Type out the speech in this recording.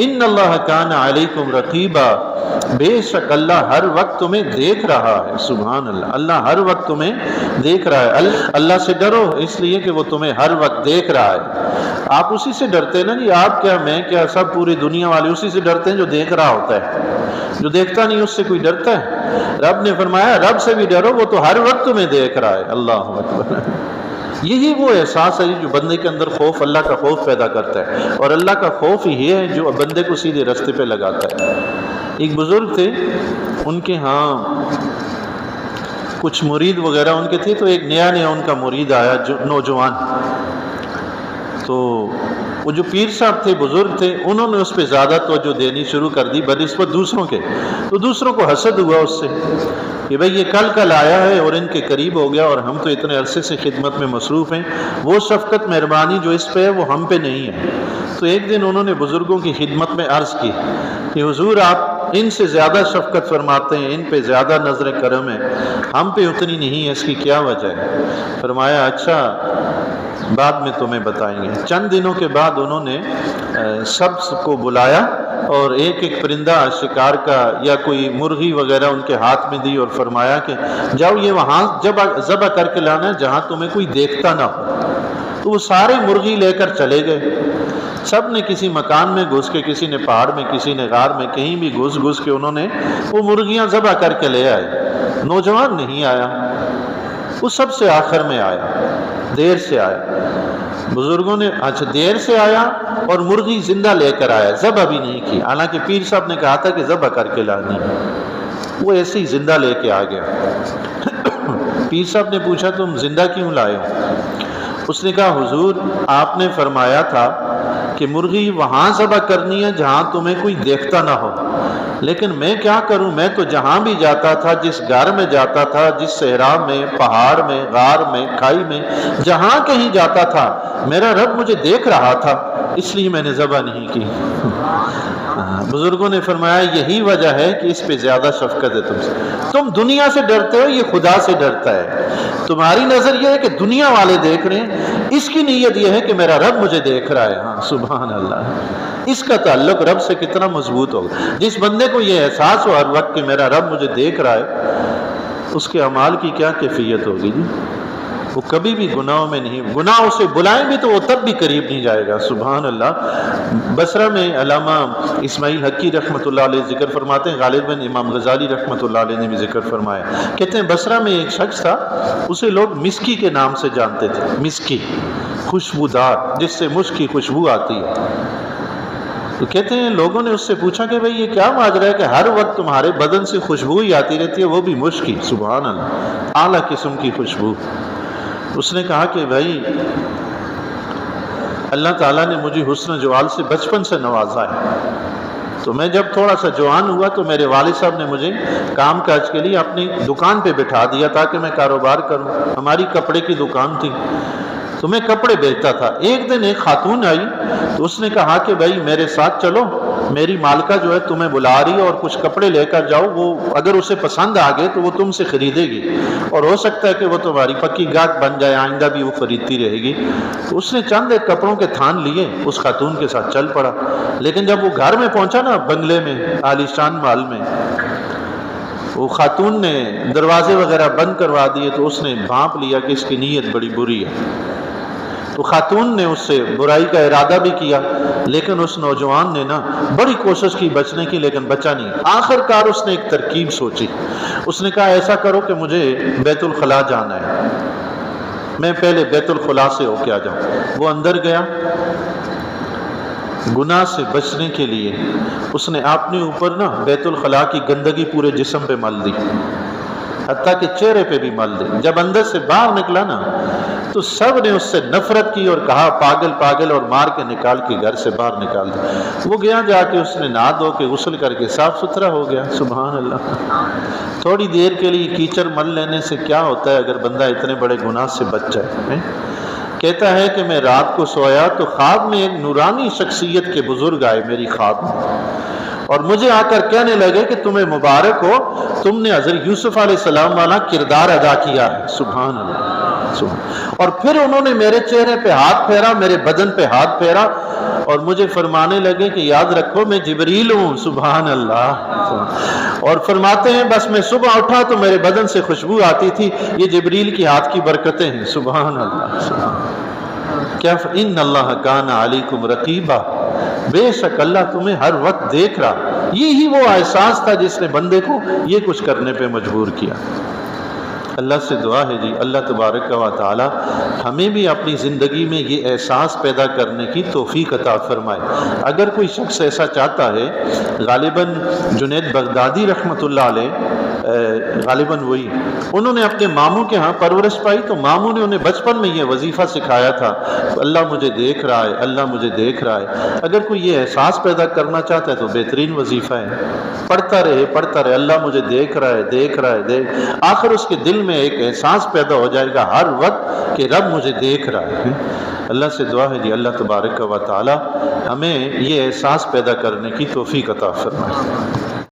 ان اللہ کان علیکم رقیبا، بے شک اللہ ہر وقت تمہیں دیکھ رہا ہے. سبحان اللہ، اللہ ہر وقت تمہیں دیکھ رہا ہے. اللہ سے ڈرو اس لیے کہ وہ تمہیں ہر وقت دیکھ رہا ہے. آپ اسی سے ڈرتے ہیں نا جی، آپ کیا میں کیا سب پوری دنیا والے اسی سے ڈرتے ہیں جو دیکھ رہا ہوتا ہے. جو دیکھتا نہیں اس سے کوئی ڈرتا ہے؟ رب نے فرمایا رب سے بھی ڈرو، وہ تو ہر وقت تمہیں دیکھ رہا ہے. اللہ اکبر. یہی وہ احساس ہے جو بندے کے اندر خوف، اللہ کا خوف پیدا کرتا ہے. اور اللہ کا خوف یہ ہے جو بندے کو سیدھے راستے پہ لگاتا ہے. ایک بزرگ تھے، ان کے ہاں کچھ مرید وغیرہ ان کے تھے، تو ایک نیا ان کا مرید آیا جو نوجوان. تو وہ جو پیر صاحب تھے، بزرگ تھے، انہوں نے اس پہ زیادہ توجہ دینی شروع کر دی بنسبت دوسروں کے. تو دوسروں کو حسد ہوا اس سے کہ بھئی یہ کل آیا ہے اور ان کے قریب ہو گیا، اور ہم تو اتنے عرصے سے خدمت میں مصروف ہیں، وہ شفقت مہربانی جو اس پہ ہے وہ ہم پہ نہیں ہے. تو ایک دن انہوں نے بزرگوں کی خدمت میں عرض کی کہ حضور آپ ان سے زیادہ شفقت فرماتے ہیں، ان پہ زیادہ نظر کرم ہے، ہم پہ اتنی نہیں ہے، اس کی کیا وجہ ہے؟ فرمایا اچھا بعد میں تمہیں بتائیں گے. چند دنوں کے بعد انہوں نے سب کو بلایا اور ایک ایک پرندہ شکار کا یا کوئی مرغی وغیرہ ان کے ہاتھ میں دی اور فرمایا کہ جاؤ یہ وہاں ذبح کر کے لانا ہے جہاں تمہیں کوئی دیکھتا نہ ہو. تو وہ سارے مرغی لے کر چلے گئے. سب نے کسی مکان میں گھس کے، کسی نے پہاڑ میں، کسی نے غار میں، کہیں بھی گھس کے انہوں نے وہ مرغیاں ذبح کر کے لے آئے. نوجوان نہیں آیا، وہ سب سے آخر میں آیا، دیر سے آیا. بزرگوں نے اچھا دیر سے آیا اور مرغی زندہ لے کر آیا، ذبح بھی نہیں کی، حالانکہ پیر صاحب نے کہا تھا کہ ذبح کر کے لانی. وہ ایسے ہی زندہ لے کے آ گیا. پیر صاحب نے پوچھا تم زندہ کیوں لائے ہو؟ اس نے کہا حضور آپ نے فرمایا تھا کہ مرغی وہاں ذبح کرنی ہے جہاں تمہیں کوئی دیکھتا نہ ہو، لیکن میں کیا کروں، میں تو جہاں بھی جاتا تھا، جس گھر میں جاتا تھا، جس صحرا میں، پہاڑ میں، غار میں، کھائی میں، جہاں کہیں جاتا تھا میرا رب مجھے دیکھ رہا تھا، اس لیے میں نے ذبح نہیں کی. بزرگوں نے فرمایا یہی وجہ ہے کہ اس پہ زیادہ شفقت ہے تم سے. تم دنیا سے ڈرتے ہو، یہ خدا سے ڈرتا ہے. تمہاری نظر یہ ہے کہ دنیا والے دیکھ رہے ہیں، اس کی نیت یہ ہے کہ میرا رب مجھے دیکھ رہا ہے. ہاں سبحان اللہ. اس کا تعلق رب سے کتنا مضبوط ہوگا. جس بندے کو یہ احساس ہو ہر وقت کہ میرا رب مجھے دیکھ رہا ہے، اس کے اعمال کی کیا کیفیت ہوگی جی. وہ کبھی بھی گناہوں میں نہیں، گناہ اسے بلائیں بھی تو وہ تب بھی قریب نہیں جائے گا. سبحان اللہ. بصرہ میں علامہ اسماعیل حقی رحمۃ اللہ علیہ ذکر فرماتے ہیں، غالباً امام غزالی رحمۃ اللہ علیہ نے بھی ذکر فرمایا. کہتے ہیں بصرہ میں ایک شخص تھا، اسے لوگ مسکی کے نام سے جانتے تھے. مسکی، خوشبودار، جس سے مشک کی خوشبو آتی ہے. تو کہتے ہیں لوگوں نے اس سے پوچھا کہ بھئی یہ کیا ماجرا ہے کہ ہر وقت تمہارے بدن سے خوشبو ہی آتی رہتی ہے، وہ بھی مشک کی. سبحان اللہ، اعلیٰ قسم کی خوشبو. اس نے کہا کہ بھائی اللہ تعالیٰ نے مجھے حسن جوال سے بچپن سے نوازا ہے. تو میں جب تھوڑا سا جوان ہوا تو میرے والد صاحب نے مجھے کام کاج کے لیے اپنی دکان پہ بٹھا دیا تاکہ میں کاروبار کروں. ہماری کپڑے کی دکان تھی تو میں کپڑے بیچتا تھا. ایک دن ایک خاتون آئی تو اس نے کہا کہ بھائی میرے ساتھ چلو، میری مالکہ جو ہے تمہیں بلا رہی ہے اور کچھ کپڑے لے کر جاؤ، وہ اگر اسے پسند آ گئے تو وہ تم سے خریدے گی اور ہو سکتا ہے کہ وہ تمہاری پکی گاہک بن جائے، آئندہ بھی وہ خریدتی رہے گی. تو اس نے چند ایک کپڑوں کے تھان لیے، اس خاتون کے ساتھ چل پڑا. لیکن جب وہ گھر میں پہنچا نا، بنگلے میں، عالیشان محل میں، وہ خاتون نے دروازے وغیرہ بند کروا دیے تو اس نے بھانپ لیا کہ اس کی نیت بڑی بری ہے. تو خاتون نے اس سے برائی کا ارادہ بھی کیا، لیکن اس نوجوان نے نا بڑی کوشش کی بچنے کی، لیکن بچا نہیں. آخر کار اس نے ایک ترکیب سوچی. اس نے کہا ایسا کرو کہ مجھے بیت الخلاء جانا ہے، میں پہلے بیت الخلاء سے ہو کے آ جاؤں. وہ اندر گیا. گناہ سے بچنے کے لیے اس نے اپنے اوپر نا بیت الخلاء کی گندگی پورے جسم پہ مل دی، حتیٰ کہ چہرے پہ بھی مل دی. جب اندر سے باہر نکلا نا تو سب نے اس سے نفرت کی اور کہا پاگل پاگل، اور مار کے نکال کے گھر سے باہر نکال دیا. وہ گیا، جا کے اس نے نہا دھو کے غسل کر کے صاف ستھرا ہو گیا. سبحان اللہ. تھوڑی دیر کے لیے کیچڑ مل لینے سے کیا ہوتا ہے اگر بندہ اتنے بڑے گناہ سے بچ جائے. کہتا ہے کہ میں رات کو سویا تو خواب میں ایک نورانی شخصیت کے بزرگ آئے میری خواب میں، اور مجھے آ کر کہنے لگے کہ تمہیں مبارک ہو، تم نے حضرت یوسف علیہ السلام والا کردار ادا کیا ہے. سبحان اللہ. اور پھر انہوں نے میرے چہرے پہ ہاتھ پھیرا، میرے بدن پہ ہاتھ پھیرا اور مجھے فرمانے لگے کہ یاد رکھو میں جبریل ہوں. سبحان اللہ. اور فرماتے ہیں بس میں صبح اٹھا تو میرے بدن سے خوشبو آتی تھی. یہ جبریل کی ہاتھ کی برکتیں ہیں. سبحان اللہ. کیا ان اللہ کان علیکم رقیبا، بے شک اللہ تمہیں ہر وقت دیکھ رہا. یہی وہ احساس تھا جس نے بندے کو یہ کچھ کرنے پہ مجبور کیا. اللہ سے دعا ہے جی اللہ تبارک و تعالی ہمیں بھی اپنی زندگی میں یہ احساس پیدا کرنے کی توفیق عطا فرمائے. اگر کوئی شخص ایسا چاہتا ہے، غالباً جنید بغدادی رحمۃ اللہ علیہ، غالباً وہی، انہوں نے اپنے ماموں کے ہاں پرورش پائی تو ماموں نے انہیں بچپن میں یہ وظیفہ سکھایا تھا، اللہ مجھے دیکھ رہا ہے، اللہ مجھے دیکھ رہا ہے. اگر کوئی یہ احساس پیدا کرنا چاہتا ہے تو بہترین وظیفہ ہے. پڑھتا رہے اللہ مجھے دیکھ رہا ہے، دیکھ رہا ہے، آخر اس کے دل میں ایک احساس پیدا ہو جائے گا ہر وقت کہ رب مجھے دیکھ رہا ہے. اللہ سے دعا ہے جی اللہ تبارک و تعالی ہمیں یہ احساس پیدا کرنے کی توفیق عطا فرمائے.